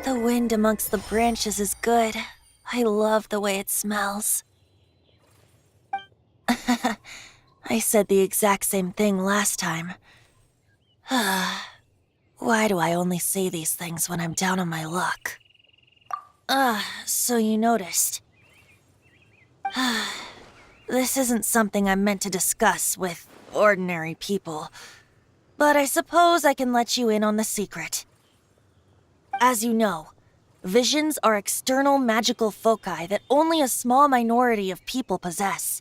The wind amongst the branches is good. I love the way it smells. I said the exact same thing last time. Why do I only say these things when I'm down on my luck? So you noticed. This isn't something I'm meant to discuss with ordinary people, but I suppose I can let you in on the secret. As you know, visions are external magical foci that only a small minority of people possess.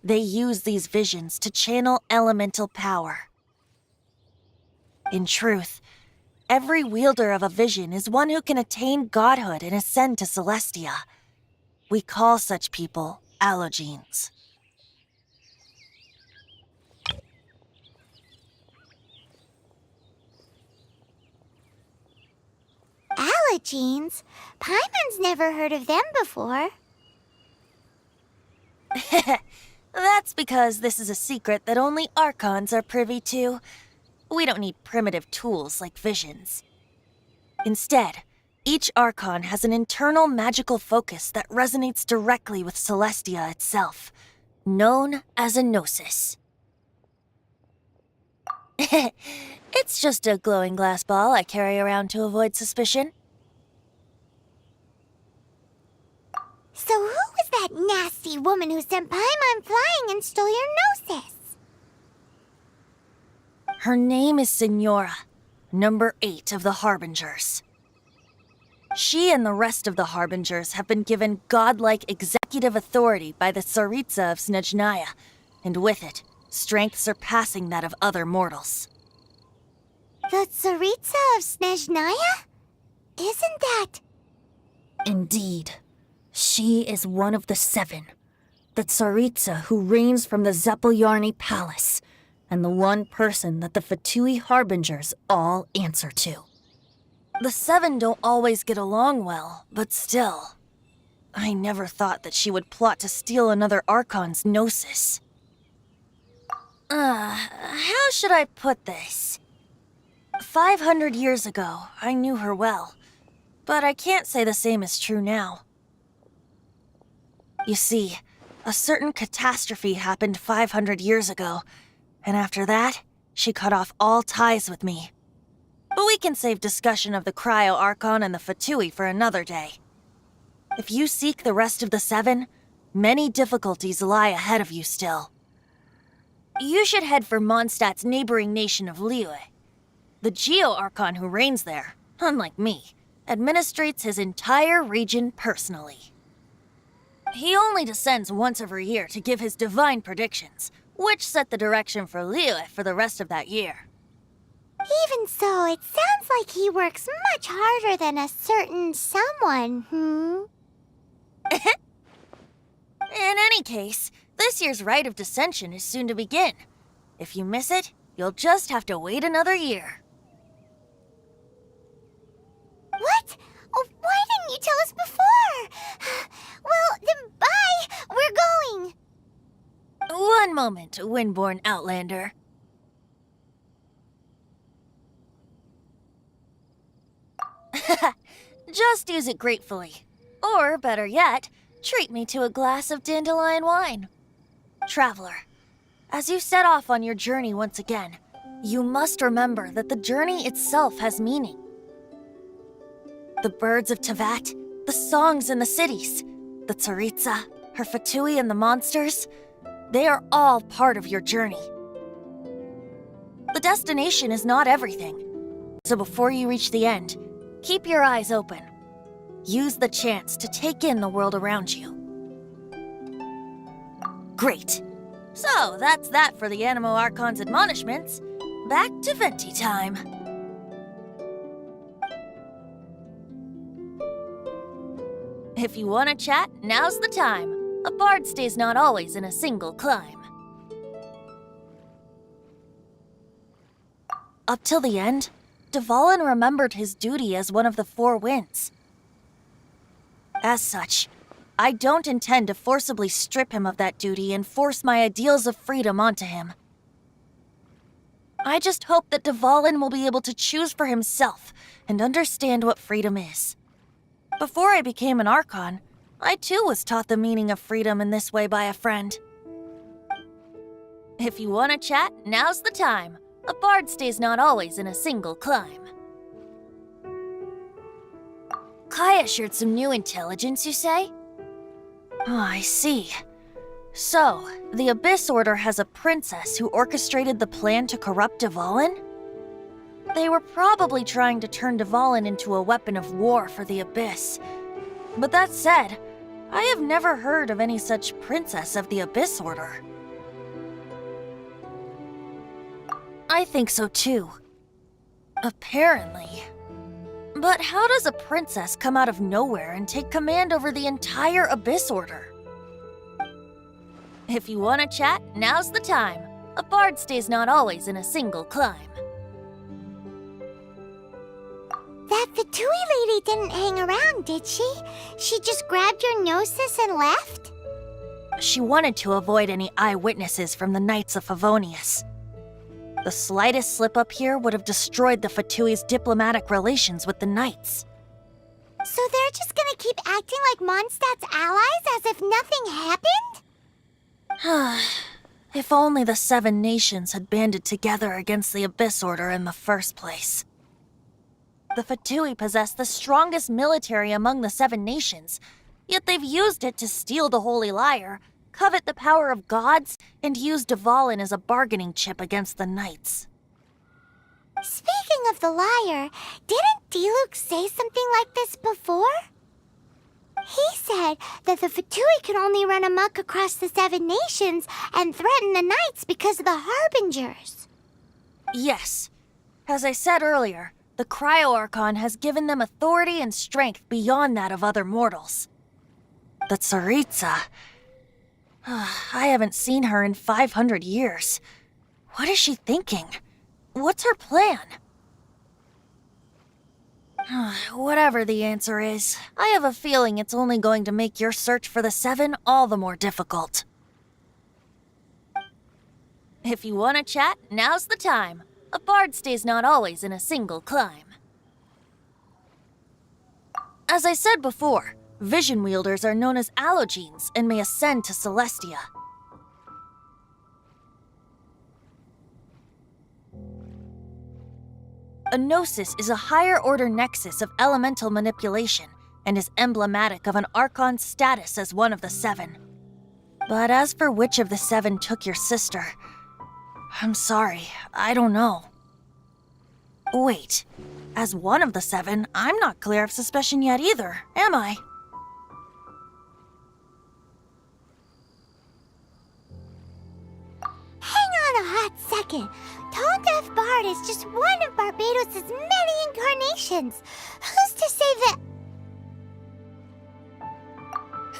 They use these visions to channel elemental power. In truth, every wielder of a vision is one who can attain godhood and ascend to Celestia. We call such people allogenes. Allogenes? Paimon's never heard of them before. That's because this is a secret that only Archons are privy to. We don't need primitive tools like visions. Instead, each Archon has an internal magical focus that resonates directly with Celestia itself, known as a gnosis. It's just a glowing glass ball I carry around to avoid suspicion. So who was that nasty woman who sent Paimon flying and stole your gnosis? Her name is Signora, number 8 of the Harbingers. She and the rest of the Harbingers have been given godlike executive authority by the Tsaritsa of Snezhnaya, and with it, strength surpassing that of other mortals. The Tsaritsa of Snezhnaya? Isn't that... Indeed. She is one of the 7. The Tsaritsa who reigns from the Zepelyarny Palace, and the one person that the Fatui Harbingers all answer to. The 7 don't always get along well, but still. I never thought that she would plot to steal another Archon's gnosis. How should I put this? 500 years ago, I knew her well, but I can't say the same is true now. You see, a certain catastrophe happened 500 years ago, and after that, she cut off all ties with me. But we can save discussion of the Cryo Archon and the Fatui for another day. If you seek the rest of the 7, many difficulties lie ahead of you still. You should head for Mondstadt's neighboring nation of Liyue. The Geo Archon who reigns there, unlike me, administrates his entire region personally. He only descends once every year to give his divine predictions, which set the direction for Liyue for the rest of that year. Even so, it sounds like he works much harder than a certain someone, In any case, this year's Rite of Descension is soon to begin. If you miss it, you'll just have to wait another year. What? Oh, why didn't you tell us before? Well, then bye! We're going! One moment, Windborn Outlander. Just use it gratefully. Or, better yet, treat me to a glass of dandelion wine. Traveler, as you set off on your journey once again, you must remember that the journey itself has meaning. The birds of Teyvat, the songs in the cities, the Tsaritsa, her Fatui and the monsters, they are all part of your journey. The destination is not everything, so before you reach the end, keep your eyes open. Use the chance to take in the world around you. Great. So, that's that for the Animo Archon's admonishments. Back to Venti time. If you want to chat, now's the time. A bard stays not always in a single climb. Up till the end, Dvalin remembered his duty as one of the 4 winds. As such, I don't intend to forcibly strip him of that duty and force my ideals of freedom onto him. I just hope that Dvalin will be able to choose for himself and understand what freedom is. Before I became an Archon, I too was taught the meaning of freedom in this way by a friend. If you want to chat, now's the time. A bard stays not always in a single climb. Kaya shared some new intelligence, you say? Oh, I see. So, the Abyss Order has a princess who orchestrated the plan to corrupt Dvalin? They were probably trying to turn Dvalin into a weapon of war for the Abyss. But that said, I have never heard of any such princess of the Abyss Order. I think so too. Apparently. But how does a princess come out of nowhere and take command over the entire Abyss Order? If you want to chat, now's the time. A bard stays not always in a single climb. That Fatui lady didn't hang around, did she? She just grabbed your gnosis and left? She wanted to avoid any eyewitnesses from the Knights of Favonius. The slightest slip-up here would have destroyed the Fatui's diplomatic relations with the Knights. So they're just gonna keep acting like Mondstadt's allies as if nothing happened? If only the 7 nations had banded together against the Abyss Order in the first place. The Fatui possess the strongest military among the 7 nations, yet they've used it to steal the Holy Lyre, covet the power of gods, and use Dvalin as a bargaining chip against the Knights. Speaking of the lyre, didn't Diluc say something like this before? He said that the Fatui could only run amok across the 7 nations and threaten the Knights because of the Harbingers. Yes. As I said earlier, the Geo Archon has given them authority and strength beyond that of other mortals. The Tsaritsa... I haven't seen her in 500 years. What is she thinking? What's her plan? Whatever the answer is, I have a feeling it's only going to make your search for the 7 all the more difficult. If you want to chat, now's the time. A bard stays not always in a single climb. As I said before, vision wielders are known as allogenes and may ascend to Celestia. A gnosis is a higher-order nexus of elemental manipulation and is emblematic of an Archon's status as one of the 7. But as for which of the 7 took your sister, I'm sorry, I don't know. Wait, as one of the 7, I'm not clear of suspicion yet either, am I? Hang on a hot second. Tone Deaf Bard is just one of Barbados' many incarnations. Who's to say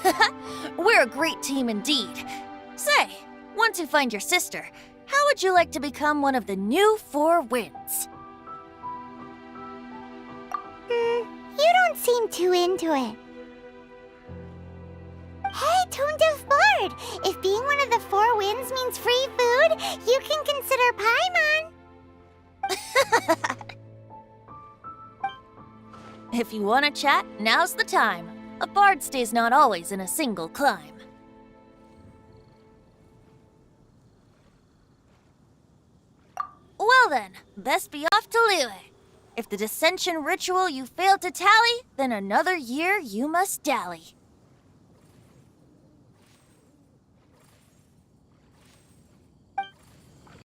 that... We're a great team indeed. Say, once you find your sister, how would you like to become one of the new 4 winds? You don't seem too into it. Hey, Tone Deaf Bard! If being one of the 4 winds means free food, you can consider Paimon. If you want to chat, now's the time. A bard stays not always in a single climb. Well then, best be off to Liyue. If the dissension ritual you failed to tally, then another year you must dally.